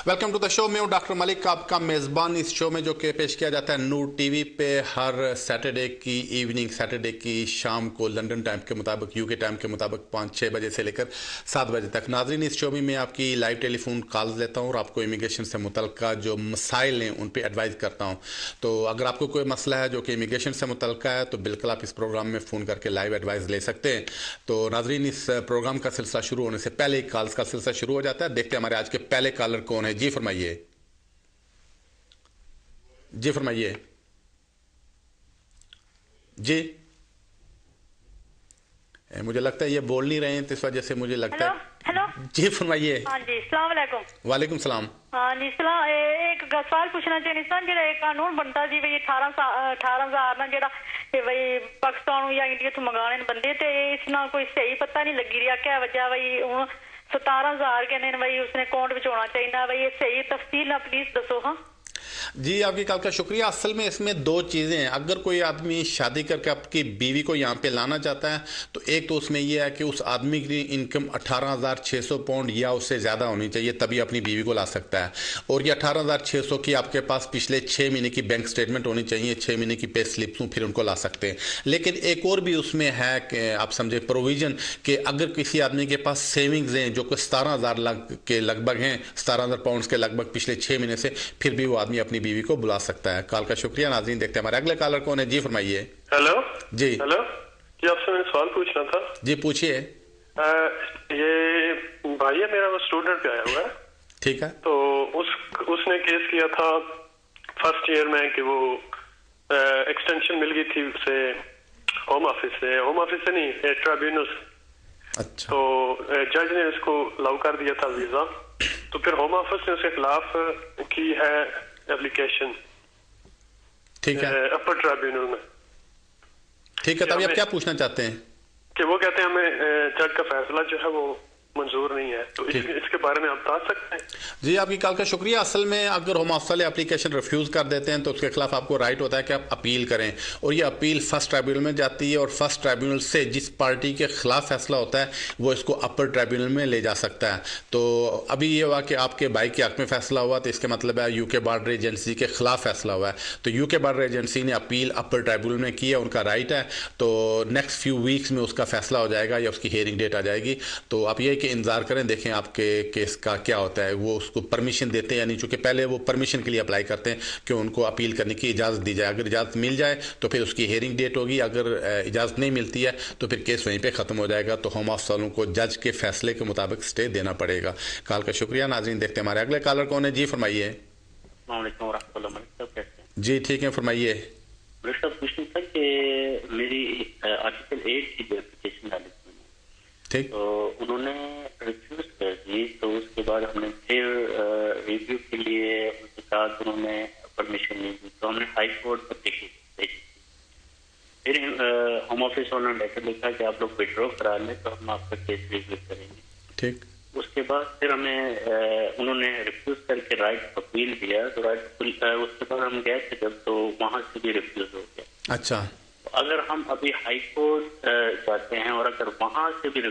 Welcome to the show. मैं हूं doctor Malik, आपका मेज़बान इस शो में, जो कि पेश किया जाता है नूर टीवी पे हर सैटरडे की इवनिंग, सैटरडे की शाम को लंदन टाइम के मुताबिक, यूके टाइम के मुताबिक 5-6 बजे से लेकर 7 बजे तक। नाज़रीन, इस शो में मैं आपकी लाइव टेलीफोन कॉल्स लेता हूं और आपको इमिग्रेशन से मुतल्लिका जो मसाइल हैं उन पर एडवाइस करता हूँ। तो अगर आपको कोई मसला है जो कि इमिग्रेशन से मुतल्लिका है तो बिल्कुल आप इस प्रोग्राम में फ़ोन करके लाइव एडवाइस ले सकते हैं। तो नाज़रीन, इस प्रोग्राम का सिलसिला शुरू होने से पहले ही कॉल्स का सिलसिला शुरू हो जाता है। देखते हैं हमारे आज के पहले कॉलर कौन है। जी फरमाइए, जी फरमाइए। जी, मुझे लगता है ये बोल नहीं रहे हैं तो इस वजह से मुझे लगता हेलो है। हेलो। जी फरमाइए। हाँ जी, सलाम अलैकुम। वालेकुम सलाम। हाँ जी, सलाम। एक सवाल पूछना चाहिए सन, जो एक कानून बनता जी भाई 18,000 ना जेड़ा भाई पाकिस्तान या इंडिया तो मंगाने बंदे ते इस ना कोई सही पता नहीं लगी रहा क्या वजह भाई हूँ 17,000 कहने भाई उसने अकाउंट में होना चाहिए ना भाई, ये सही तफसील ना प्लीज दसो। हाँ जी, आपकी कॉल का शुक्रिया। असल में इसमें दो चीज़ें हैं। अगर कोई आदमी शादी करके आपकी बीवी को यहाँ पे लाना चाहता है तो एक तो उसमें यह है कि उस आदमी की इनकम 18,600 पाउंड या उससे ज़्यादा होनी चाहिए, तभी अपनी बीवी को ला सकता है। और ये 18,600 की आपके पास पिछले 6 महीने की बैंक स्टेटमेंट होनी चाहिए, 6 महीने की पे स्लिप्स हूँ, फिर उनको ला सकते हैं। लेकिन एक और भी उसमें है कि आप समझे प्रोविज़न, कि अगर किसी आदमी के पास सेविंग्स हैं जो कि 17,000 के लगभग हैं, 17,000 पाउंड के लगभग पिछले 6 महीने से, फिर भी वो आदमी अपनी बीवी को बुला सकता है। कॉल का शुक्रिया। नाज़रीन, देखते हैं हमारे अगले कॉलर कौन है। जी फरमाइए। हेलो जी। हेलो जी, आपसे मैंने सवाल पूछना था। जी पूछिए। ये भाई है मेरा, वो स्टूडेंट पे आया हुआ है। ठीक है। तो उसने केस किया था फर्स्ट ईयर में कि वो एक्सटेंशन मिल गई थी उसे होम ऑफिस से नहीं, ट्राइब्यूनल से। अच्छा। तो जज ने उसको अलाउ कर दिया था वीजा। तो फिर होम ऑफिस ने उसके खिलाफ की है एप्लीकेशन, ठीक है। अपर ट्राइब्यूनल में। ठीक है, तभी आप क्या पूछना चाहते हैं? कि वो कहते हैं हमें जज का फैसला जो है वो मंजूर नहीं है, तो इसके बारे में आप बता सकते हैं? जी, आपकी कॉल का शुक्रिया। असल में अगर होम ऑफिस वाले एप्लीकेशन रिफ्यूज़ कर देते हैं तो उसके खिलाफ आपको राइट होता है कि आप अपील करें, और ये अपील फर्स्ट ट्राइब्यूनल में जाती है, और फर्स्ट ट्राइब्यूनल से जिस पार्टी के खिलाफ फैसला होता है वो इसको अपर ट्राइब्यूनल में ले जा सकता है। तो अभी ये हुआ कि आपके भाई के हक में फैसला हुआ, तो इसके मतलब है यूके बॉर्डर एजेंसी के खिलाफ फैसला हुआ है, तो यूके बॉर्डर एजेंसी ने अपील अपर ट्राइब्यूनल में की है, उनका राइट है। तो नेक्स्ट फ्यू वीक्स में उसका फैसला हो जाएगा या उसकी हियरिंग डेट आ जाएगी। तो आप ये कि इंतजार करें, देखें आपके केस का क्या होता है। वो उसको परमिशन देते हैं या नहीं, चूंकि पहले वो परमिशन के लिए अप्लाई करते हैं कि उनको अपील करने की इजाज़त दी जाए। अगर इजाज़त मिल जाए तो फिर उसकी हियरिंग डेट होगी, अगर इजाज़त नहीं मिलती है तो फिर केस वहीं पे ख़त्म हो जाएगा। तो होम ऑफिस वालों को जज के फैसले के मुताबिक स्टे देना पड़ेगा। कॉल का शुक्रिया। नाज़रीन, देखते हैं हमारे अगले कॉलर कौन है। जी फरमाइए। जी ठीक है, फरमाइए। पूछना था कि मेरी आर्टिकल 8 की जो एप्लीकेशन डाली थी, ठीक, तो उन्होंने रिफ्यूज कर दी। तो उसके बाद हमने फिर रिव्यू के लिए उनके साथ उन्होंने परमिशन नहीं दी, तो हमने हाई कोर्ट पर भेजी। फिर होम ऑफिस वालों ने लेटर लिखा कि आप लोग विड्रॉ करा लें तो हम आपका केस रिव्यू करेंगे। ठीक। उसके बाद फिर हमें उन्होंने रिफ्यूज करके राइट अपील दिया, तो उसके बाद हम गए थे जब, तो वहां से भी रिफ्यूज हो गया। अच्छा। अगर हम अभी हाई कोर्ट जाते हैं और अगर वहां से भी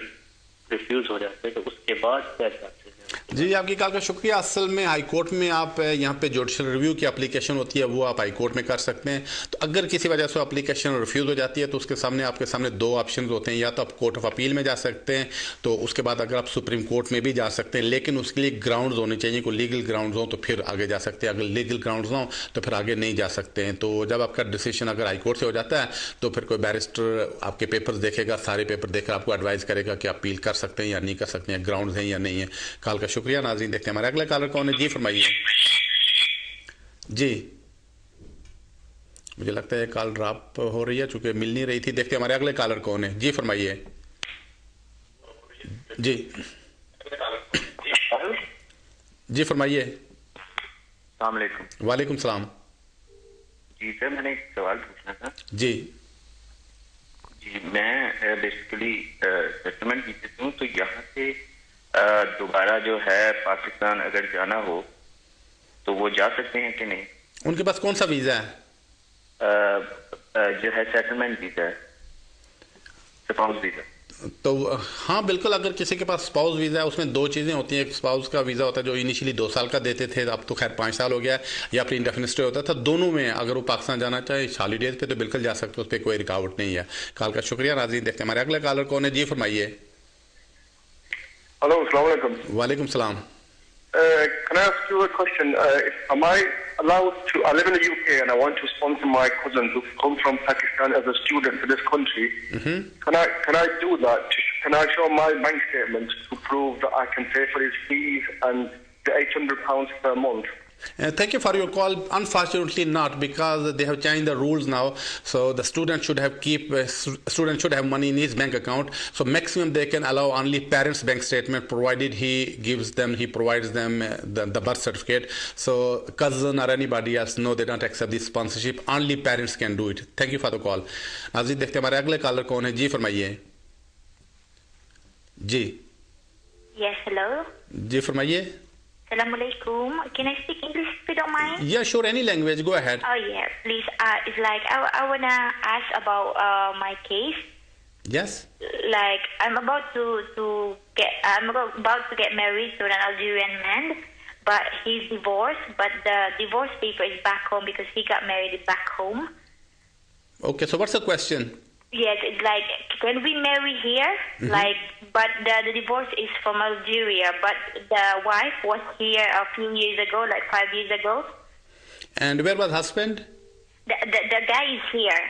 रिफ्यूज हो जाते हैं तो उसके बाद क्या चाहते हैं? जी, आपकी कॉल का शुक्रिया। असल में हाई कोर्ट में आप यहाँ पे जुडिशल रिव्यू की एप्लीकेशन होती है, वो आप हाई कोर्ट में कर सकते हैं। तो अगर किसी वजह से एप्लीकेशन रिफ्यूज़ हो जाती है तो उसके सामने आपके सामने दो ऑप्शन होते हैं। या तो आप कोर्ट ऑफ अपील में जा सकते हैं, तो उसके बाद अगर आप सुप्रीम कोर्ट में भी जा सकते हैं, लेकिन उसके लिए ग्राउंड्स होने चाहिए, कोई लीगल ग्राउंड्स हो तो फिर आगे जा सकते हैं। अगर लीगल ग्राउंड्स ना हो तो फिर आगे नहीं जा सकते हैं। तो जब आपका डिसीजन अगर हाई कोर्ट से हो जाता है तो फिर कोई बैरिस्टर आपके पेपर्स देखेगा, सारे पेपर देखकर आपको एडवाइस करेगा कि आप अपील कर सकते हैं या नहीं कर सकते हैं, ग्राउंड्स हैं या नहीं है। कॉल का शुक्रिया। नाज़रीन, देखते हैं हमारे अगले कॉलर कौन है। जी फरमाइए। जी, मुझे लगता है कॉल ड्रॉप हो रही है चूंकि मिल नहीं रही थी। देखते हैं हमारे अगले कॉलर कौन है। जी फरमाइए। जी जी फरमाइए। अस्सलाम वालेकुम। वालेकुम सलाम। जी सर, मैंने एक सवाल पूछना था। जी जी, मैं बेसिकली सेटलमेंट वीज़े से हूँ, तो यहाँ से दोबारा जो है पाकिस्तान अगर जाना हो तो वो जा सकते हैं कि नहीं? उनके पास कौन सा वीज़ा है? जो है सेटलमेंट वीज़ा है, स्पाउस वीज़ा। तो हाँ बिल्कुल, अगर किसी के पास स्पाउस वीज़ा है उसमें दो चीज़ें होती हैं। एक स्पाउस का वीज़ा होता है जो इनिशियली 2 साल का देते थे, अब तो खैर 5 साल हो गया, या फिर इंडेफिनिट स्टे होता था। दोनों में अगर वो पाकिस्तान जाना चाहे हॉलीडेज पे तो बिल्कुल जा सकते, उस पर कोई रुकावट नहीं है। कॉल का शुक्रिया नाज़रीन। देखते हैं हमारे अगले कॉलर कौन है। जी फरमाइए। हेलो, अस्सलाम वालेकुम। वालेकुम सलाम। Can I ask you a question? Am I allowed to? I live in the UK and I want to sponsor my cousins who come from Pakistan as a student to this country. Can I do that? Can I show my bank statement to prove that I can pay for his fees and the £800 per month? Thank you for your call. Unfortunately not, because they have changed the rules now. So the student should have money in his bank account. So maximum they can allow only parents' bank statement, provided he provides them the birth certificate. So cousin or anybody else, no, they don't accept this sponsorship. Only parents can do it. Thank you for the call. नाज़रीन देखते हैं हमारे अगले collar कौन है। जी फरमाइए। जी। Yes, hello. जी फरमाइए। Assalamualaikum. Can I speak English if you don't mind? Yeah, sure. Any language. Go ahead. Oh yeah, please. It's like I wanna ask about my case. Yes. Like I'm about to get married to an Algerian man, but he's divorced. But the divorce paper is back home because he got married back home. Okay. So what's the question? Yes, it's like, can we marry here? Like, but the divorce is from Algeria, but the wife was here a few years ago, like 5 years ago. And where was husband? The guy is here,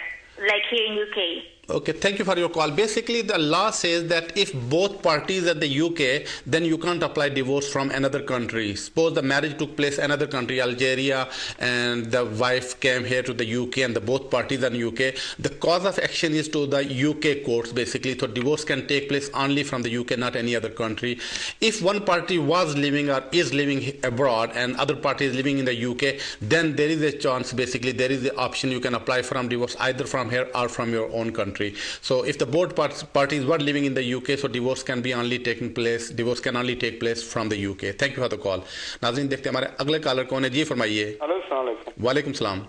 like here in UK. Okay, thank you for your call. Basically, the law says that if both parties are the UK, then you can't apply divorce from another country. Suppose the marriage took place in another country, Algeria, and the wife came here to the UK, and both parties are in UK. The cause of action is to the UK courts, basically. So divorce can take place only from the UK, not any other country. If one party was living or is living abroad, and other party is living in the UK, then there is a chance, basically, there is the option you can apply from divorce either from here or from your own country. So if the both parties were living in the UK, so divorce can only take place from the UK. Thank you for the call. नाज़रीन देखते हैं हमारे अगले collar कौन है। जी फरमाइए। Hello, अस्सलाम वालेकुम। वालेकुम सलाम।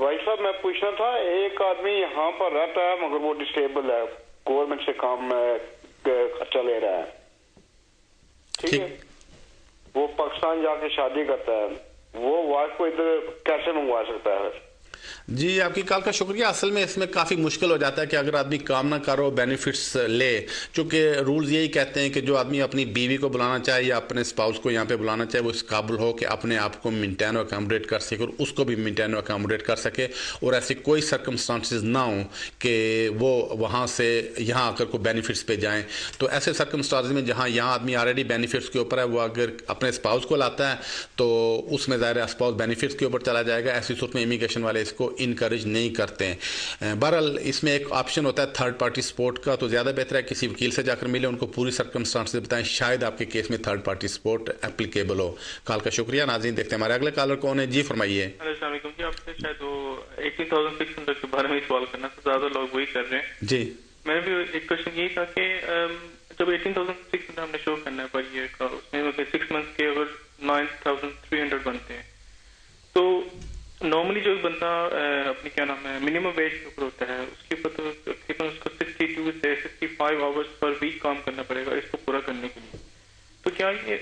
भाई साहब, मैं पूछना था, एक आदमी यहाँ पर रहता है मगर वो डिसेबल है, गवर्नमेंट से काम खर्चा ले रहा है, ठीक है? वो पाकिस्तान जाके शादी करता है, वो वाइफ को इधर कैसे मंगवा सकता है? जी आपकी कॉल का शुक्रिया। असल में इसमें काफ़ी मुश्किल हो जाता है कि अगर आदमी काम ना करो बेनिफिट्स ले, चूँकि रूल्स यही कहते हैं कि जो आदमी अपनी बीवी को बुलाना चाहे या अपने स्पाउस को यहाँ पे बुलाना चाहे वो इस काबिल हो कि अपने आप को मेंटेन और अकोमोडेट कर सके और उसको भी मेंटेन और अकोमोडेट कर सके, और ऐसी कोई सर्कमस्टांसेस ना हो कि वो वहाँ से यहाँ आकर को बेनिफिट्स पे जाएँ। तो ऐसे सर्कमस्टांसेस में जहाँ यहाँ आदमी ऑलरेडी बेनिफिट्स के ऊपर है, वो अगर अपने स्पाउस को लाता है तो उसमें ज़ाहिर है स्पाउस बेनिफिट्स के ऊपर चला जाएगा। ऐसी सूरत में इमिग्रेशन वाले इसको इनकरेज नहीं करते हैं। बहरहाल इसमें एक ऑप्शन होता है थर्ड पार्टी सपोर्ट का, तो ज़्यादा बेहतर है किसी वकील से जाकर मिले, उनको पूरी सर्कमस्टांसेस बताएं, शायद आपके केस में थर्ड पार्टी सपोर्ट एप्लीकेबल हो। कॉल का शुक्रिया। नाज़रीन देखते हैं हमारे अगले कॉलर कौन है। जी फरमाइए। अस्सलाम वालेकुम जी, आपसे शायद वो 18,600 के बारे में सवाल करना था, ज़्यादा लोग वही कर रहे हैं। जी मैंने भी एक क्वेश्चन यही था कि जब 18,600 हमने शो करना है पर ईयर का, उसमें 6 मंथ के अगर 9,300 बनते हैं, तो नॉर्मली जो बंदा अपनी क्या नाम है मिनिमम वेज के ऊपर होता है, उसके ऊपर तो तकरीबन उसको 62 से 65 आवर्स पर वीक काम करना पड़ेगा इसको पूरा करने के लिए। तो क्या ये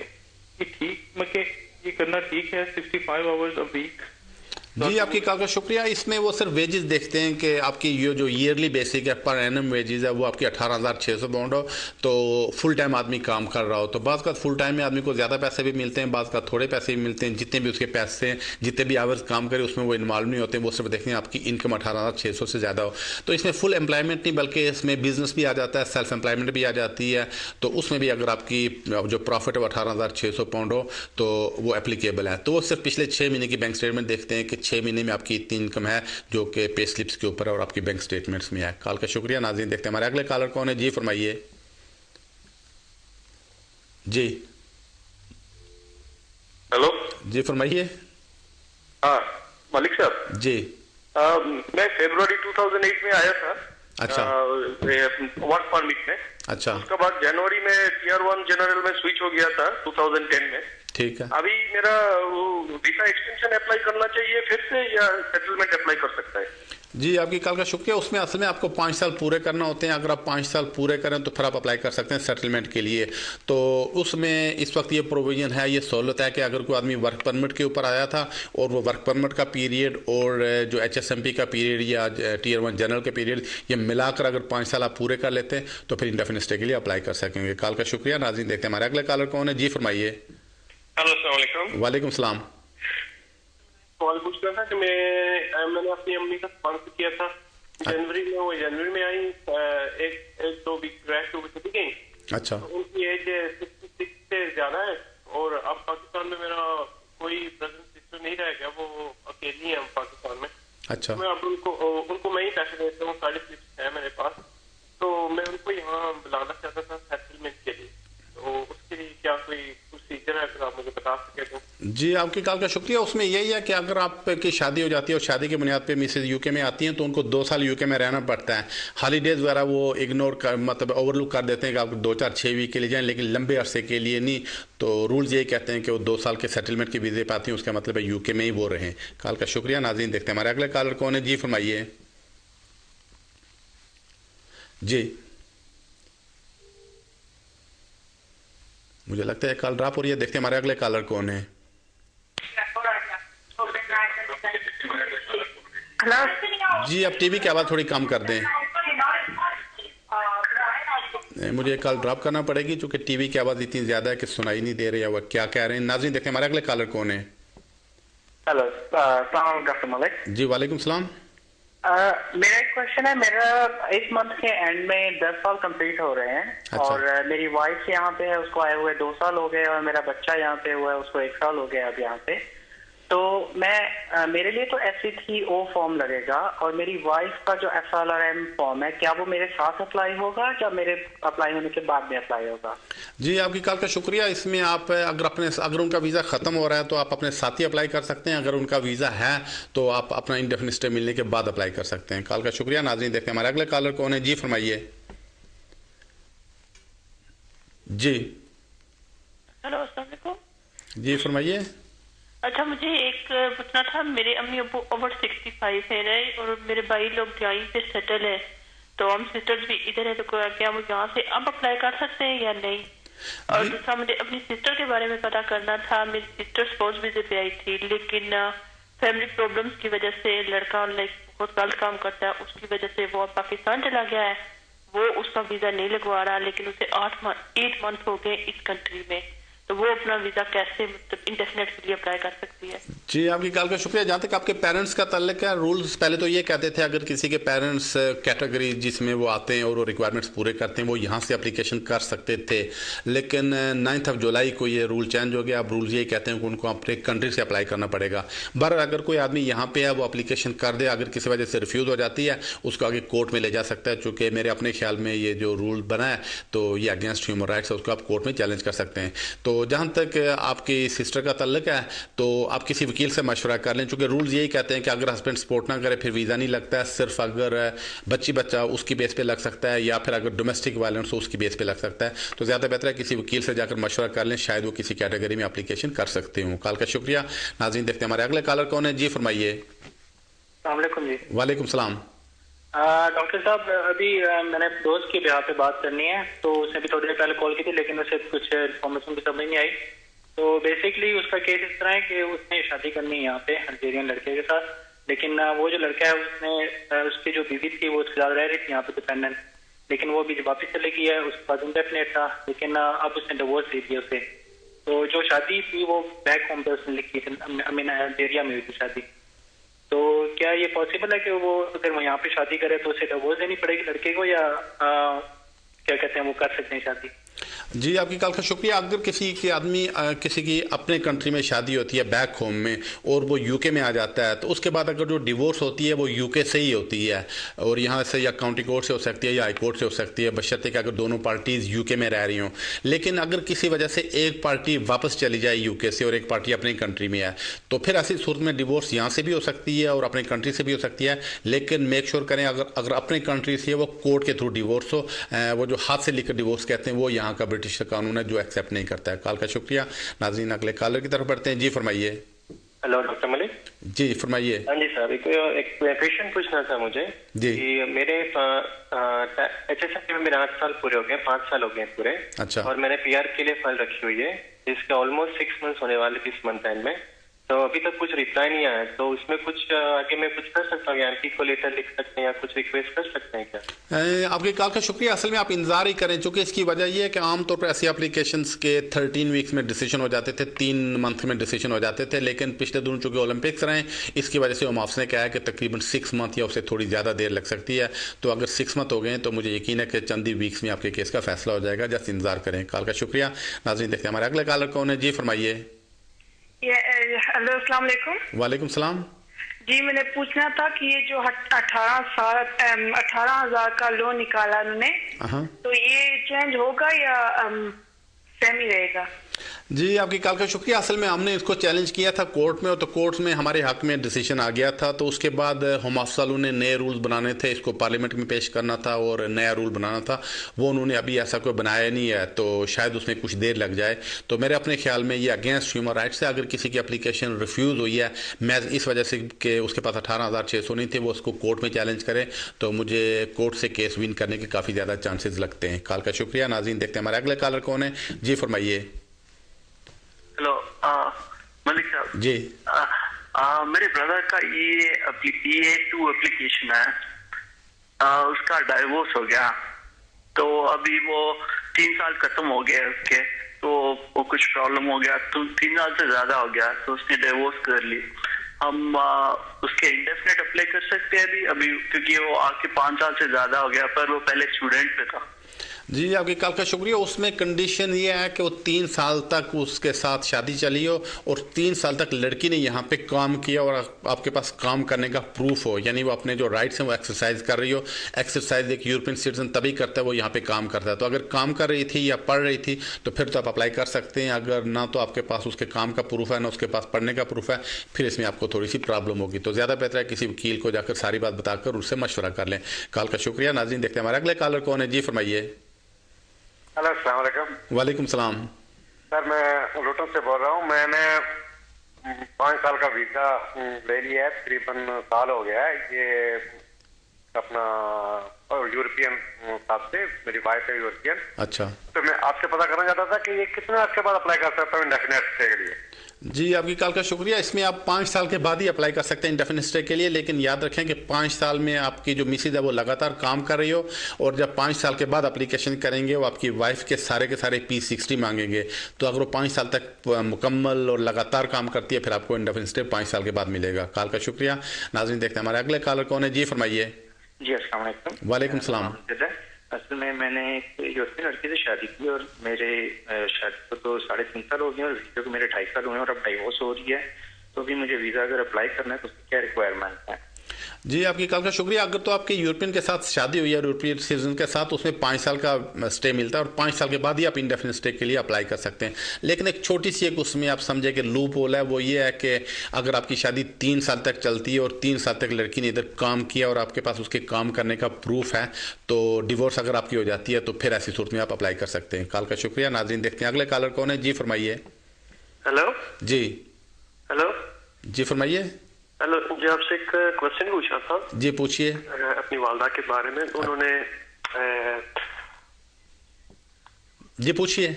ठीक, मतलब ये करना ठीक है 65 आवर्स अ वीक? जी आपकी कॉल का शुक्रिया। इसमें वो सिर्फ वेजेस देखते हैं कि आपकी ये जो ईयरली बेसिक है पर एनम वेजेस है वो आपकी 18,600 पाउंड हो, तो फुल टाइम आदमी काम कर रहा हो। तो बाज़ का फुल टाइम में आदमी को ज़्यादा पैसे भी मिलते हैं, बाज़ का थोड़े पैसे भी मिलते हैं। जितने भी उसके पैसे हैं, जितने भी आवर्स काम करे उसमें वो इन्वॉल्व नहीं होते, वो सिर्फ देखते हैं आपकी इनकम 18,600 से ज़्यादा हो। तो इसमें फुल एम्प्लॉयमेंट नहीं बल्कि इसमें बिजनेस भी आ जाता है, सेल्फ एम्प्लॉयमेंट भी आ जाती है। तो उसमें भी अगर आपकी जो प्रॉफिट है 18,600 पाउंड हो तो वो एप्लीकेबल है। तो वो सिर्फ पिछले 6 महीने की बैंक स्टेटमेंट देखते हैं कि 6 महीने में आपकी इतनी इनकम है जो कि पे स्लिप्स के ऊपर है और आपकी बैंक स्टेटमेंट्स में है। कॉल का शुक्रिया। नाज़रीन देखते हैं हमारे अगले कॉलर कौन है। जी फरमाइए। जी हेलो जी फरमाइए। हाँ मलिक साहब जी। मैं फरवरी 2008 में आया था। अच्छा। वर्क परमिट में। अच्छा। उसके बाद जनवरी में टियर 1 जनरल में स्विच हो गया था 2010 में। ठीक है। अभी मेरा वो वीजा एक्सटेंशन अप्लाई करना चाहिए फिर से या सेटलमेंट अप्लाई कर सकता है? जी आपकी कॉल का शुक्रिया। उसमें असल में आपको 5 साल पूरे करना होते हैं। अगर आप 5 साल पूरे करें तो फिर आप अप्लाई कर सकते हैं सेटलमेंट के लिए। तो उसमें इस वक्त ये प्रोविज़न है, ये सहूलत है कि अगर कोई आदमी वर्क परमिट के ऊपर आया था और वो वर्क परमिट का पीरियड और जो HSMP का पीरियड या Tier 1 जनरल के पीरियड, ये मिलाकर अगर 5 साल आप पूरे कर लेते हैं तो फिर इंडेफिनिट स्टे के लिए अप्लाई कर सकेंगे। कॉल का शुक्रिया। नाज़रीन देखते हैं हमारे अगले कॉलर कौन है। जी फरमाइए। हेलो, अस्सलाम वालेकुम। वालेकुम सलाम। सवाल पूछना था कि मैंने अपनी अम्मी का स्पॉन्सर किया था जनवरी में, वो जनवरी में आई, एक दो वीक रह के वो चली गई। अच्छा। तो उनकी एज 66 से ज्यादा है और अब पाकिस्तान में मेरा कोई ब्रदर सिस्टर नहीं रह गया, वो अकेली है पाकिस्तान में। अच्छा। मैं अब उनको मैं ही पैसे देता हूँ, सारे स्लिप्स है मेरे पास, तो मैं उनको यहाँ बुलाना चाहता था सेटलमेंट के लिए, तो उसके लिए क्या कोई प्रोसीजर है, अगर आप मुझे बता सके तो। जी आपकी कॉल का शुक्रिया। उसमें यही है कि अगर आपकी शादी हो जाती है और शादी की बुनियाद पे मिसेज यूके में आती हैं तो उनको 2 साल यूके में रहना पड़ता है। हॉलीडेज वगैरह वो इग्नोर कर, मतलब ओवरलुक कर देते हैं कि आप 2, 4, 6 वीक के लिए जाएं, लेकिन लंबे अरसे के लिए नहीं। तो रूल्स यही कहते हैं कि वो 2 साल के सेटलमेंट की वीजे पाती हैं, उसका मतलब है यूके में ही वो रहें। कॉल का शुक्रिया। नाज़रीन देखते हैं हमारे अगले कॉलर कौन है। जी फरमाइए। जी मुझे लगता है कॉल ड्रॉप हो रही है। देखते हैं हमारे अगले कॉलर कौन है। हेलो जी आप टीवी की आवाज़ थोड़ी कम कर दें। मुझे कॉल ड्रॉप करना पड़ेगी क्योंकि टीवी की आवाज़ इतनी ज़्यादा है कि सुनाई नहीं दे रही है वो क्या कह रहे हैं। नाज़रीन देखते हैं हमारे अगले कॉलर कौन है। Hello, doctor Malik. जी वालेकुम सलाम। मेरा एक क्वेश्चन है। मेरा इस मंथ के एंड में 10 साल कंप्लीट हो रहे हैं। अच्छा। और मेरी वाइफ यहाँ पे है, उसको आए हुए 2 साल हो गए, और मेरा बच्चा यहाँ पे हुआ है, उसको 1 साल हो गया अब यहाँ पे। तो मैं मेरे लिए तो SC3O फॉर्म लगेगा, और मेरी वाइफ का जो FLRM फॉर्म है, क्या वो मेरे साथ अप्लाई होगा या मेरे अप्लाई होने के बाद में अप्लाई होगा? जी आपकी कॉल का शुक्रिया। इसमें आप अगर उनका वीज़ा ख़त्म हो रहा है तो आप अपने साथ ही अप्लाई कर सकते हैं। अगर उनका वीज़ा है तो आप अपना इंडेफिनिट स्टे मिलने के बाद अप्लाई कर सकते हैं। कॉल का शुक्रिया। नाज़रीन देखते हैं हमारे अगले कॉलर कौन है। जी फरमाइए। जी हेलो, अस्सलाम वालेकुम। जी फरमाइए। अच्छा, मुझे एक पूछना था। मेरे अम्मी अबू ओवर 65 है रहे और मेरे भाई लोग यहीं पे सेटल है, तो हम सिस्टर्स भी इधर है, तो क्या वो यहाँ से अब अप्लाई कर सकते हैं या नहीं? और दूसरा मुझे अपनी सिस्टर के बारे में पता करना था। मेरी सिस्टर स्पोर्ट्स वीजे पे आई थी, लेकिन फैमिली प्रॉब्लम्स की वजह से लड़का बहुत गलत काम करता है, उसकी वजह से वो पाकिस्तान चला गया है। वो उसका वीजा नहीं लगवा रहा, लेकिन उसे 8 मंथ हो गए इस कंट्री में, तो वो अपना वीजा कैसे मतलब इंडेफिनेट के लिए अप्लाई कर सकती है? जी आपकी कॉल का शुक्रिया। जहाँ तक आपके पेरेंट्स का ताल्लुक है, रूल्स पहले तो ये कहते थे अगर किसी के पेरेंट्स कैटेगरी जिसमें वो आते हैं और वो रिक्वायरमेंट्स पूरे करते हैं वो यहाँ से एप्लीकेशन कर सकते थे, लेकिन 9 जुलाई को ये रूल चेंज हो गया। अब रूल्स यही कहते हैं कि उनको अपने कंट्री से अप्लाई करना पड़ेगा। बहर अगर कोई आदमी यहाँ पे है वो एप्लीकेशन कर दे, अगर किसी वजह से रिफ्यूज़ हो जाती है उसको आगे कोर्ट में ले जा सकता है। चूँकि मेरे अपने ख्याल में ये जो रूल बना है तो ये अगेंस्ट ह्यूमन राइट्स है, उसको आप कोर्ट में चैलेंज कर सकते हैं। तो जहाँ तक आपकी सिस्टर का ताल्लुक है तो आप किसी वकील से मशवरा कर लें, चूँकि रूल्स यही कहते हैं कि अगर हस्बैंड सपोर्ट ना करे फिर वीज़ा नहीं लगता है। सिर्फ अगर बच्चा उसकी बेस पे लग सकता है, या फिर अगर डोमेस्टिक वायलेंस हो उसकी बेस पे लग सकता है। तो ज़्यादा बेहतर है किसी वकील से जाकर मशवरा कर लें, शायद वो किसी कैटेगरी में एप्लीकेशन कर सकते हो। कॉल का शुक्रिया। नाज़रीन देखते हैं हमारे अगले कॉलर कौन है। जी फरमाइए। जी वालेकुम सलाम। डॉक्टर साहब, अभी मैंने दोस्त के ब्याह पे बात करनी है, तो उसने भी थोड़ी देर पहले कॉल की थी, लेकिन उसे कुछ इन्फॉर्मेशन की समझ नहीं आई। तो बेसिकली उसका केस इस तरह है कि उसने शादी करनी है यहाँ पे अल्जीरियन लड़के के साथ, लेकिन वो जो लड़का है उसने उसकी जो बीवी थी वो उसके साथ रह रही थी यहाँ पे डिपेंडेंट, लेकिन वो भी वापस चले गई है। उसके बाद इंडेफिनेट था, लेकिन अब उसने डिवोर्स दे दिया उसे। तो जो शादी थी वो बैक होम पे उसने लिखी थी, अल्जीरिया में हुई थी शादी। तो क्या ये पॉसिबल है कि वो अगर वो यहाँ पे शादी करे तो उसे डिवोर्स देनी पड़ेगी लड़के को, या क्या कहते हैं वो कर सकते हैं शादी? जी आपकी कॉल का शुक्रिया। अगर किसी की अपने कंट्री में शादी होती है बैक होम में और वो यूके में आ जाता है, तो उसके बाद अगर जो डिवोर्स होती है वो यूके से ही होती है, और यहाँ से या काउंटी कोर्ट से हो सकती है या हाई कोर्ट से हो सकती है, बशर्ते कि अगर दोनों पार्टीज यूके में रह रही हों। लेकिन अगर किसी वजह से एक पार्टी वापस चली जाए यूके से और एक पार्टी अपनी कंट्री में है, तो फिर ऐसी सूरत में डिवोर्स यहाँ से भी हो सकती है और अपनी कंट्री से भी हो सकती है। लेकिन मेक श्योर करें अगर अपनी कंट्री से वो कोर्ट के थ्रू डिवोर्स हो, वो जो हाथ से लिखकर डिवोर्स कहते हैं वो यहाँ का ब्रिटिश कानून है जो एक्सेप्ट नहीं करता है। कॉल का शुक्रिया। नाज़रीन अगले कॉलर की तरफ बढ़ते हैं। जी फरमाइए। Hello doctor Malik. जी फरमाइए। हाँ जी सर, एक क्वेश्चन पूछना था मुझे जी। कि मेरे HSM में मेरे 8 साल पूरे हो गए, 5 साल हो गए पूरे। अच्छा। और मैंने PR के लिए फाइल रखी हुई है, जिसका ऑलमोस्ट 6 मंथ्स होने वाले इस मंथ एंड में, तो अभी तक कुछ रिप्लाई नहीं आया। तो उसमें कुछ आगे मैं कुछ कर सकता हूँ, MP को लेटर लिख सकते हैं या कुछ रिक्वेस्ट कर सकते हैं क्या? आपके कॉल का शुक्रिया। असल में आप इंतजार ही करें, चूंकि इसकी वजह यह है कि आमतौर पर ऐसी एप्लीकेशंस के 13 वीक्स में डिसीजन हो जाते थे, 3 मंथ में डिसीजन हो जाते थे, लेकिन पिछले दिनों चूंकि ओलंपिक्स रहे, इसकी वजह से OMAFS ने कहा है कि तकरीबन 6 मंथ या उससे थोड़ी ज़्यादा देर लग सकती है। तो अगर 6 मंथ हो गए तो मुझे यकीन है कि चंद ही वीक्स में आपके केस का फैसला हो जाएगा। जस्ट इंतजार करें। कॉल का शुक्रिया। नाज़रीन देखते हैं हमारे अगले कॉलर कौन है। जी फरमाइए। हेलो अस्सलाम वालेकुम। वालेकुम सलाम। जी मैंने पूछना था कि ये जो 18,000 का लोन निकाला उन्होंने, तो ये चेंज होगा या सेम ही रहेगा? जी आपकी कॉल का शुक्रिया। असल में हमने इसको चैलेंज किया था कोर्ट में, और तो कोर्ट में हमारे हक में डिसीजन आ गया था। तो उसके बाद OMAFS वालों ने नए रूल्स बनाने थे, इसको पार्लियामेंट में पेश करना था और नया रूल बनाना था। वो उन्होंने अभी ऐसा कोई बनाया नहीं है, तो शायद उसमें कुछ देर लग जाए। तो मेरे अपने ख्याल में ये अगेंस्ट ह्यूमन राइट्स है। अगर किसी की एप्लीकेशन रिफ्यूज़ हुई है मैं इस वजह से कि उसके पास 18,600 नहीं थे, वो उसको कोर्ट में चैलेंज करे, तो मुझे कोर्ट से केस विन करने के काफ़ी ज़्यादा चांसेस लगते हैं। कॉल का शुक्रिया। नाज़रीन देखते हैं हमारे अगले कॉलर कौन है। जी फरमाइए। हेलो मलिक साहब। जी। मेरे ब्रदर का EA2 एप्लीकेशन है, उसका डाइवोर्स हो गया, तो अभी वो 3 साल खत्म हो गए उसके, तो वो कुछ प्रॉब्लम हो गया, तो 3 साल से ज्यादा हो गया, तो उसने डाइवोर्स कर ली। हम उसके इंडेफिनेट अप्लाई कर सकते हैं अभी क्योंकि वो आके 5 साल से ज्यादा हो गया, पर वो पहले स्टूडेंट पे था। जी आपकी कॉल का शुक्रिया। उसमें कंडीशन ये है कि वो 3 साल तक उसके साथ शादी चली हो और 3 साल तक लड़की ने यहाँ पे काम किया और आपके पास काम करने का प्रूफ हो, यानी वो अपने जो राइट्स हैं वो एक्सरसाइज कर रही हो। एक्सरसाइज एक यूरोपियन सिटीजन तभी करता है वो यहाँ पे काम करता है। तो अगर काम कर रही थी या पढ़ रही थी तो फिर तो आप अप्लाई कर सकते हैं। अगर ना तो आपके पास उसके काम का प्रूफ है ना उसके पास पढ़ने का प्रूफ है, फिर इसमें आपको थोड़ी सी प्रॉब्लम होगी। तो ज़्यादा बेहतर है किसी वकील को जाकर सारी बात बताकर उससे मशवरा कर लें। कॉल का शुक्रिया। नाज़रीन देखते हैं हमारे अगले कॉलर कौन है। जी फरमाइए। हेलो अस्सलाम वालेकुम। वालेकुम सलाम। सर मैं लुटन से बोल रहा हूँ। मैंने 5 साल का वीजा ले लिया है, तकरीबन साल हो गया है। ये अपना यूरोपियन साहब से, मेरी वाइफ है यूरोपियन। अच्छा। तो मैं आपसे पता करना चाहता था कि ये कितने अर्से बाद अप्लाई कर सकता हूँ इंडेफिनेट स्टे के लिए? जी आपकी कॉल का शुक्रिया। इसमें आप 5 साल के बाद ही अप्लाई कर सकते हैं इंडेफिनिट स्टे के लिए, लेकिन याद रखें कि 5 साल में आपकी जो मिसेज है वो लगातार काम कर रही हो, और जब 5 साल के बाद एप्लीकेशन करेंगे वो आपकी वाइफ के सारे P60 मांगेंगे। तो अगर वो 5 साल तक मुकम्मल और लगातार काम करती है फिर आपको इंडेफिनिट स्टे 5 साल के बाद मिलेगा। कॉल का शुक्रिया। नाज़रीन देखते हैं हमारे अगले कॉलर कौन है। जी फरमाइए। जी अस्सलाम वालेकुम। वालेकुम सलाम। असल में मैंने एक यूरोपियन लड़की से शादी की और मेरे शादी को तो 3.5 साल हो गए और वीजा को मेरे 2.5 साल हुए और अब डाइवोर्स हो रही है। तो अभी मुझे वीजा अगर अप्लाई करना है तो उसकी क्या रिक्वायरमेंट है? जी आपकी कॉल का शुक्रिया। अगर तो आपकी यूरोपियन के साथ शादी हुई है, यूरोपियन सिटीजन के साथ, उसमें 5 साल का स्टे मिलता है और 5 साल के बाद ही आप इंडेफिनिट स्टे के लिए अप्लाई कर सकते हैं। लेकिन एक छोटी सी एक उसमें आप समझे कि लूप होल है, वो ये है कि अगर आपकी शादी 3 साल तक चलती है और 3 साल तक लड़की ने इधर काम किया और आपके पास उसके काम करने का प्रूफ है, तो डिवोर्स अगर आपकी हो जाती है तो फिर ऐसी सूरत में आप अप्लाई कर सकते हैं। कॉल का शुक्रिया। नाज़रीन देखते हैं अगले कॉलर कौन है। जी फरमाइए। हेलो। जी। हेलो। जी फरमाइए। हेलो जी, आपसे एक क्वेश्चन पूछना था। जी पूछिए। अपनी वालदा के बारे में। उन्होंने जी पूछिए।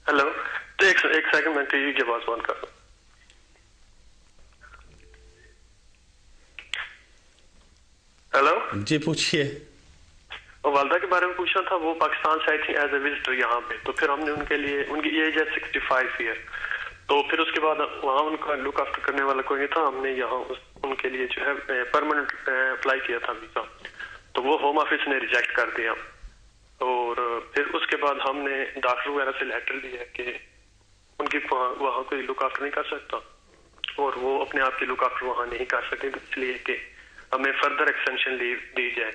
हेलो। तो एक सेकंड मैं टीवी की आवाज बंद कर दूं। हेलो। जी पूछिए। और वालदा के बारे में पूछना था। वो पाकिस्तान से आई थी एज ए विजिटर यहाँ पे, तो फिर हमने उनके लिए, उनकी एज है 65 ईयर, तो फिर उसके बाद वहाँ उनका लुक आफ्टर करने वाला कोई नहीं था। हमने यहाँ उनके लिए जो है परमानेंट अप्लाई किया था वीजा, तो वो होम ऑफिस ने रिजेक्ट कर दिया। और फिर उसके बाद हमने डॉक्टर वगैरह से लेटर लिया कि उनकी वहाँ कोई लुक आफ्टर नहीं कर सकता और वो अपने आप की लुक आफ्टर वहाँ नहीं कर सकते, इसलिए कि हमें फर्दर एक्सटेंशन लीव दी जाए।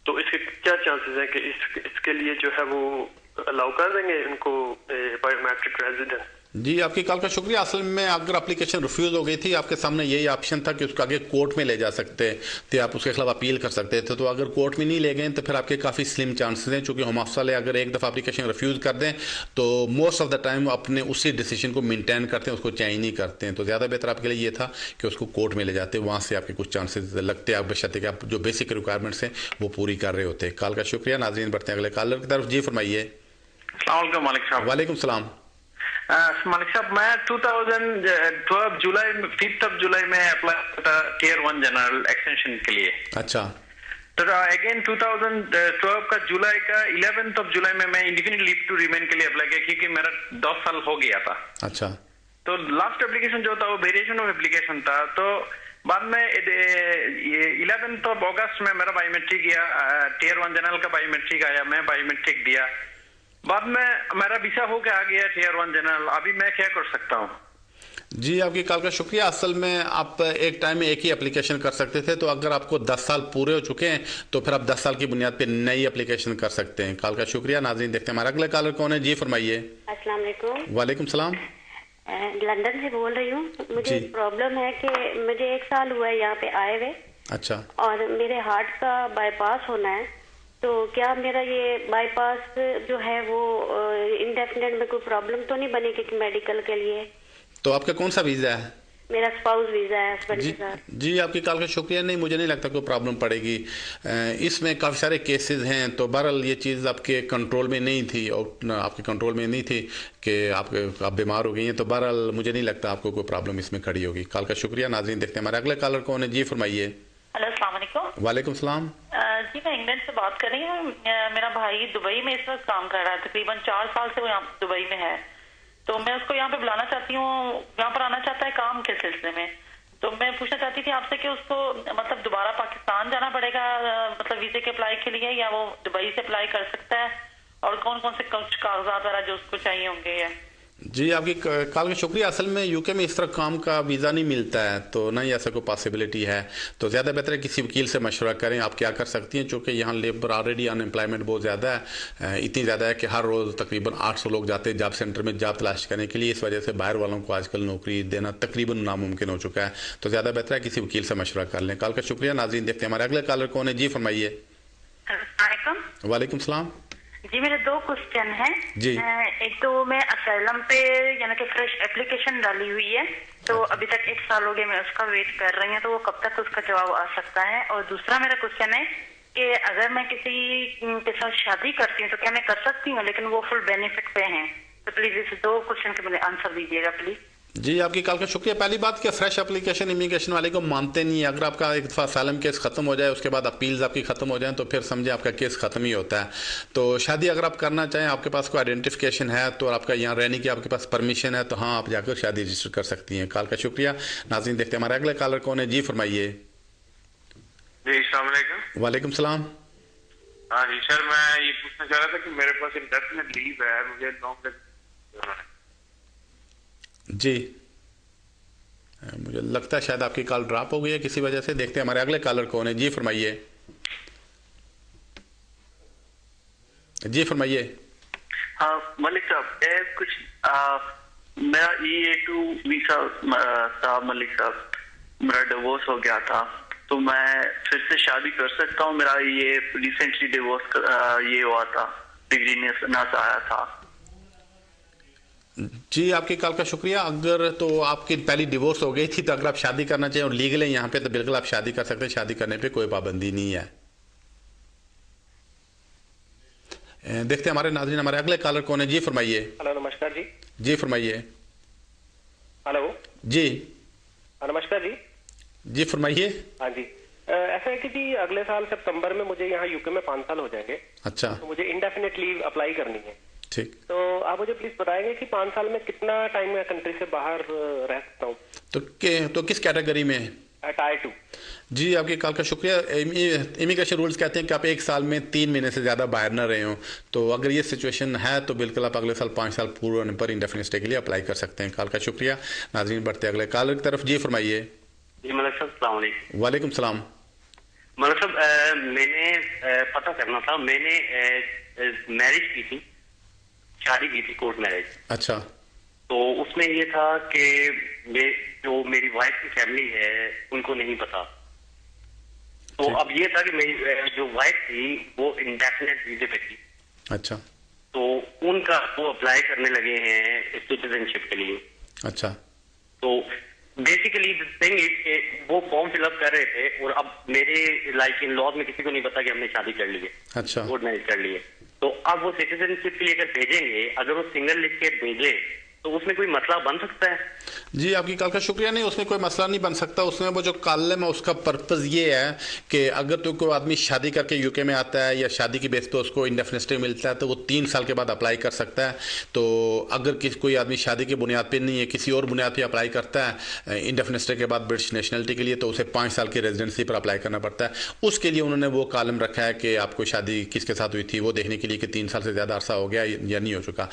तो इसके क्या चांसेस हैं कि इसके लिए जो है वो अलाउ कर देंगे इनको बायोमेट्रिक रेजिडेंस? जी आपकी कॉल का शुक्रिया। असल में अगर एप्लीकेशन रिफ्यूज़ हो गई थी, आपके सामने यही ऑप्शन था कि उसको आगे कोर्ट में ले जा सकते थे, आप उसके खिलाफ अपील कर सकते थे। तो अगर कोर्ट में नहीं ले गए तो फिर आपके काफ़ी स्लिम चांसेस हैं, चूँकि होम ऑफिस वाले अगर एक दफ़ा एप्लीकेशन रिफ्यूज़ कर दें तो मोस्ट ऑफ द टाइम अपने उसी डिसीजन को मेनटेन करते हैं, उसको चेंज नहीं करते हैं। तो ज़्यादा बेहतर आपके लिए ये था कि उसको कोर्ट में ले जाते, वहाँ से आपके कुछ चांसेस लगते हैं, आप बशर्ते कि आप जो बेसिक रिक्वायरमेंट्स हैं वो पूरी कर रहे होते। कॉल का शुक्रिया। नाज़रीन बढ़ते हैं अगले कॉलर की तरफ। जी फरमाइए। मालिक साहब। वालेकुम सलाम। मालिक साहब, मैं 2012 जुलाई 5th of जुलाई में अप्लाई था Tier 1 जनरल एक्सटेंशन के लिए। अच्छा। तो अगेन 2012 का जुलाई का 11th of जुलाई में मैं इंडिफिनिट लीव टू रिमेन के लिए अप्लाई किया, क्योंकि मेरा 10 साल हो गया था। अच्छा। तो लास्ट एप्लीकेशन जो था वो वेरिएशन ऑफ एप्लीकेशन था। तो बाद में ये 11th of अगस्त में मेरा बायोमेट्रिक गया, Tier 1 जनरल का बायोमेट्रिक आया, मैं बायोमेट्रिक दिया, बाद में मेरा वीसा होके आ गया Tier 1 जनरल। अभी मैं क्या कर सकता हूँ? जी आपकी कॉल का शुक्रिया। असल में आप एक टाइम में एक ही एप्लीकेशन कर सकते थे, तो अगर आपको 10 साल पूरे हो चुके हैं तो फिर आप 10 साल की बुनियाद पे नई एप्लीकेशन कर सकते हैं। कॉल का शुक्रिया। नाज़रीन देखते हैं हमारा अगला कॉलर कौन है। जी फरमाइए। अस्सलाम वालेकुम। वालेकुम सलाम। लंदन से बोल रही हूँ। मुझे प्रॉब्लम है कि मुझे 1 साल हुआ है यहाँ पे आए हुए। अच्छा। और मेरे हार्ट का बाईपास होना है, तो क्या मेरा ये बाईपास जो है वो इंडेफिनेट में कोई प्रॉब्लम तो नहीं बनेगी मेडिकल के लिए? तो आपका कौन सा वीजा है? मेरा स्पाउस वीजा है हस्बैंड के साथ। जी आपकी कॉल का शुक्रिया। नहीं, मुझे नहीं लगता कोई प्रॉब्लम पड़ेगी। इसमें काफ़ी सारे केसेस हैं, तो बहरहाल ये चीज़ आपके कंट्रोल में नहीं थी और आपके कंट्रोल में नहीं थी कि आप बीमार हो गई हैं, तो बहरहाल मुझे नहीं लगता आपको कोई प्रॉब्लम इसमें खड़ी होगी। कॉल का शुक्रिया। नाज़रीन देखते हैं हमारे अगले कॉलर कौन है। जी फरमाइए। हेलो अस्सलाम वालेकुम। वालेकुम सलाम। जी मैं इंग्लैंड से बात कर रही हूँ। मेरा भाई दुबई में इस वक्त काम कर रहा है, तकरीबन 4 साल से वो यहाँ दुबई में है। तो मैं उसको यहाँ पे बुलाना चाहती हूँ, यहाँ पर आना चाहता है काम के सिलसिले में। तो मैं पूछना चाहती थी आपसे कि उसको मतलब दोबारा पाकिस्तान जाना पड़ेगा मतलब वीजे के अप्लाई के लिए, या वो दुबई से अप्लाई कर सकता है, और कौन कौन से कुछ कागजात वगैरह जो उसको चाहिए होंगे? या जी आपकी कॉल का शुक्रिया। असल में यूके में इस तरह काम का वीज़ा नहीं मिलता है, तो ना ही ऐसा कोई पॉसिबिलिटी है। तो ज़्यादा बेहतर है किसी वकील से मशवरा करें आप क्या कर सकती हैं, चूँकि यहाँ लेबर ऑलरेडी अनएम्प्लॉयमेंट बहुत ज़्यादा है, इतनी ज़्यादा है कि हर रोज़ तकरीबन 800 लोग जाते हैं जॉब सेंटर में जॉब तलाश करने के लिए। इस वजह से बाहर वालों को आजकल नौकरी देना तकरीबन नामुमकिन हो चुका है। तो ज़्यादा बेहतर है किसी वकील से मशवरा कर लें। कॉल का शुक्रिया। नाज़रीन देखते हैं हमारे अगले कॉलर कौन है। जी फरमाइए। वालेकुम सलाम। जी मेरे 2 क्वेश्चन हैं। जी। एक तो मैं असलम पे यानी कि फ्रेश एप्लीकेशन डाली हुई है, तो अभी तक 1 साल हो गया मैं उसका वेट कर रही हूँ, तो वो कब तक उसका जवाब आ सकता है? और दूसरा मेरा क्वेश्चन है कि अगर मैं किसी के साथ शादी करती हूँ तो क्या मैं कर सकती हूँ, लेकिन वो फुल बेनिफिट पे हैं? तो प्लीज इस 2 क्वेश्चन के मुझे आंसर दीजिएगा प्लीज। जी आपकी कॉल का शुक्रिया। पहली बात कि फ्रेश एप्लीकेशन इमिग्रेशन वाले को मानते नहीं है। अगर आपका एक दफ़ा सालम केस ख़त्म हो जाए, उसके बाद अपील्स आपकी ख़त्म हो जाए, तो फिर समझे आपका केस ख़त्म ही होता है। तो शादी अगर आप करना चाहें, आपके पास कोई आइडेंटिफिकेशन है, तो आपका यहाँ रहने की आपके पास परमिशन है, तो हाँ आप जाकर शादी रजिस्टर कर सकती हैं। कॉल का शुक्रिया। नाज़रीन देखते हैं हमारे अगले कॉलर कौन है। जी फरमाइए। जी अस्सलाम वालेकुम। वालेकुम सलाम। हाँ जी सर, मैं ये पूछना चाह रहा था कि मेरे पास इंडेफिनिट लीव है, मुझे लॉन्ग जी मुझे लगता है शायद आपकी कॉल ड्रॉप हो गई है किसी वजह से। देखते हैं हमारे अगले कॉलर कौन है। जी फरमाइए। जी फरमाइए। हाँ मलिक साहब, कुछ मेरा EA2 वीसा था मलिक साहब, मेरा डिवोर्स हो गया था, तो मैं फिर से शादी कर सकता हूँ? मेरा ये रिसेंटली डिवोर्स ये हुआ था, डिग्री ना से आया था। जी आपकी कॉल का शुक्रिया। अगर तो आपकी पहली डिवोर्स हो गई थी, तो अगर आप शादी करना चाहिए और लीगल है यहाँ पे, तो बिल्कुल आप शादी कर सकते हैं। शादी करने पे कोई पाबंदी नहीं है। देखते हैं हमारे नाज़रीन हमारे अगले कॉलर कौन है। जी फरमाइए। हेलो नमस्कार जी। जी फरमाइए। हेलो जी। नमस्कार जी। जी फरमाइए। हाँ जी, ऐसा है कि जी अगले साल सितंबर में मुझे यहाँ यूके में 5 साल हो जाएंगे। अच्छा। तो मुझे इंडेफिनिट लीव अप्लाई करनी है। ठीक। तो आप मुझे प्लीज बताएंगे कि 5 साल में कितना टाइम मैं कंट्री से बाहर रह सकता हूँ? तो किस कैटेगरी में है? Tier 2। जी आपकी कॉल का शुक्रिया। इमिग्रेशन रूल्स कहते हैं कि आप 1 साल में 3 महीने से ज़्यादा बाहर न रहे हो। तो अगर ये सिचुएशन है तो बिल्कुल आप अगले साल 5 साल पूरे होने पर इंडेफिनिट स्टे के लिए अप्लाई कर सकते हैं। कॉल का शुक्रिया। नाज़रीन बढ़ते अगले कॉलर की तरफ। जी फरमाइए। जी मलिक साहब अस्सलाम वालेकुम। वालेकुम सलाम। मलिक साहब मैंने पता करना था, मैंने मैरिज की थी, शादी की थी, कोर्ट मैरिज। अच्छा। तो उसमें ये था कि जो मेरी वाइफ की फैमिली है उनको नहीं पता। तो अब ये था कि मेरी जो वाइफ थी वो इंडेफिनिट वीजे पे थी। अच्छा। तो उनका वो अप्लाई करने लगे हैं सिटीजनशिप के लिए। अच्छा। तो बेसिकली थिंग इज के वो फॉर्म फिलअप कर रहे थे और अब मेरे लाइक इन लॉज में किसी को नहीं पता कि हमने शादी कर ली है। अच्छा। कोर्ट मैरिज कर ली है। तो अब वो सिटीजनशिप के लिए अगर भेजेंगे, अगर वो सिंगल लिख के भेजे तो उसमें कोई मसला बन सकता है? जी, आपकी कॉल का शुक्रिया। नहीं, उसमें कोई मसला नहीं बन सकता। उसमें वो जो कॉलम है उसका पर्पस ये है कि अगर तो कोई आदमी शादी करके यूके में आता है या शादी की बेस पे उसको इंडेफिनिट स्टे मिलता है तो वो 3 साल के बाद अप्लाई कर सकता है। तो अगर कोई आदमी शादी की बुनियाद पे नहीं है, किसी और बुनियाद पे अप्लाई करता है इंडेफिनिट स्टे के बाद ब्रिटिश नेशनलिटी के लिए, तो उसे 5 साल की रेजिडेंसी पर अप्लाई करना पड़ता है। उसके लिए उन्होंने वो कॉलम रखा है कि आपको शादी किसके साथ हुई थी वो देखने के लिए कि 3 साल से ज़्यादा अरसा हो गया या नहीं हो चुका।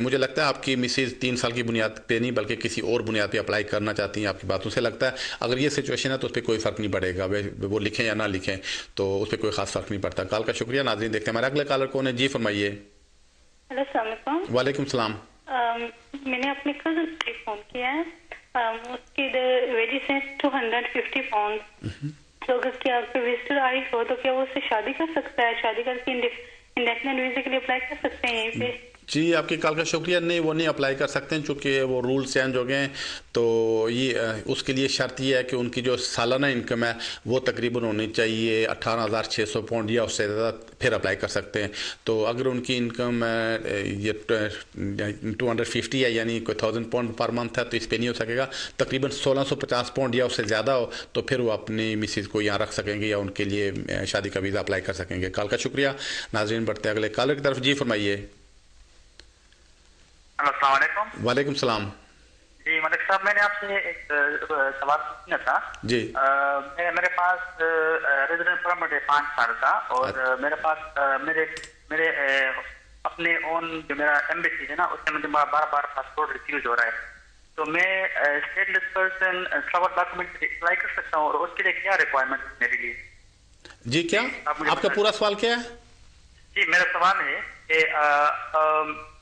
मुझे लगता है आपकी मिसेज 3 साल की बुनियाद पे नहीं बल्कि किसी और बुनियाद पे अप्लाई करना चाहती हैं, आपकी बातों से लगता है। अगर ये सिचुएशन है तो उस पर कोई फ़र्क नहीं पड़ेगा, वो लिखें या ना लिखें, तो उस पर कोई खास फ़र्क नहीं पड़ता। कॉल का शुक्रिया। नाज़रीन, देखते हैं हमारे अगले कॉलर कौन है। जी फरमाइए। हेलो, अस्सलाम वालेकुम। वालेकुम सलाम। मैंने अपने कज़न से फ़ोन किया है। उसकी वेजेस हैं 250 पाउंड। तो अगर क्या आपके विजिटर आई हो तो क्या वो उससे शादी कर सकता है? शादी करके इंडेफिनिट वीज़े के लिए अप्लाई कर सकते हैं यहीं पे? जी, आपकी कॉल का शुक्रिया। नहीं, वो नहीं अप्लाई कर सकते हैं चूँकि वो रूल्स चेंज हो गए हैं। तो ये उसके लिए शर्त ये है कि उनकी जो सालाना इनकम है वो तकरीबन होनी चाहिए 18,600 पाउंड या उससे ज़्यादा, फिर अप्लाई कर सकते हैं। तो अगर उनकी इनकम ये 250 है यानी कोई 1000 पाउंड पर मंथ है तो इस पर नहीं हो सकेगा। तकरीबन 1650 पाउंड या उससे ज़्यादा हो तो फिर वो अपनी मिसेज को यहाँ रख सकेंगे या उनके लिए शादी का वीज़ा अप्लाई कर सकेंगे। कॉल का शुक्रिया। नाज़रीन, बढ़ते हैं अगले कॉलर की तरफ। जी फरमाइए। अस्सलाम वालेकुम। वालेकुम सलाम। जी मलिक साहब, मैंने आपसे एक सवाल पूछना था। जी। मेरे पास रेजिडेंट परमिट है 5 साल का और मेरे पास मेरे अपने ओन जो मेरा एम्बेसी है ना उससे मुझे बार बार पासपोर्ट रिफ्यूज हो रहा है। तो मैं stateless person travel document apply कर सकता हूँ और उसके लिए क्या रिक्वायरमेंट है मेरे लिए? जी, क्या आपका पूरा सवाल क्या है? जी, मेरा सवाल है कि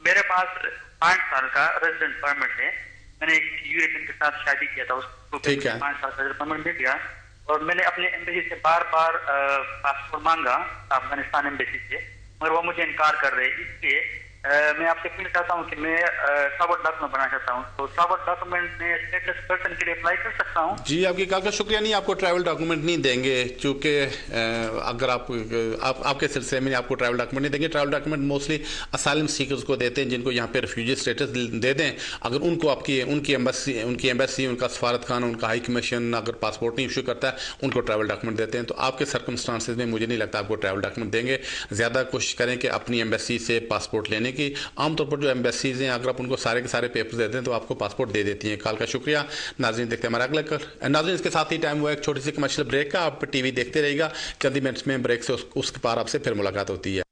मेरे पास 5 साल का रेजिडेंट परमिट है। मैंने एक यूरोपियन के साथ शादी किया था, उसको 5 साल का परमिट मिल गया और मैंने अपने एम्बेसी से बार बार पासपोर्ट मांगा अफगानिस्तान एम्बेसी से, मगर वो मुझे इनकार कर रहे हैं। इसलिए मैं आपसे पूछना चाहता हूँ कि मैं ट्रैवल डॉक्यूमेंट बनाना चाहता हूँ, तो ट्रैवल डॉक्यूमेंट में स्टेटलेस पर्सन के लिए अप्लाई कर सकता हूँ? जी, आपकी कॉल का शुक्रिया। नहीं, आपको ट्रैवल डॉक्यूमेंट नहीं देंगे क्योंकि अगर आपके सिलसिले में आपको ट्रैवल डॉक्यूमेंट नहीं देंगे। Travel document mostly asylum seekers को देते हैं जिनको यहाँ पे रिफ्यूजी स्टेटस दे दें। अगर उनको उनकी एम्बेसी उनका सफारत खाना, उनका हाई कमीशन अगर पासपोर्ट नहीं इशू करता है उनको ट्रैवल डॉक्यूमेंट देते हैं। तो आपके सर्कमस्टांसेस में मुझे नहीं लगता आपको ट्रैवल डॉक्यूमेंट देंगे। ज़्यादा कोशिश करें कि अपनी एम्बेसी से पासपोर्ट लेने की। आमतौर पर जो एम्बेसीज हैं अगर आप उनको सारे के सारे पेपर्स देते हैं तो आपको पासपोर्ट दे देती हैं। कॉल का शुक्रिया। नाज़रीन, देखते हैं हमारा अगला नाज़रीन, इसके साथ ही टाइम हुआ एक छोटी सी कमर्शियल ब्रेक का। आप टीवी देखते रहिएगा। चंद मिनट्स में ब्रेक से उसके पार आपसे फिर मुलाकात होती है।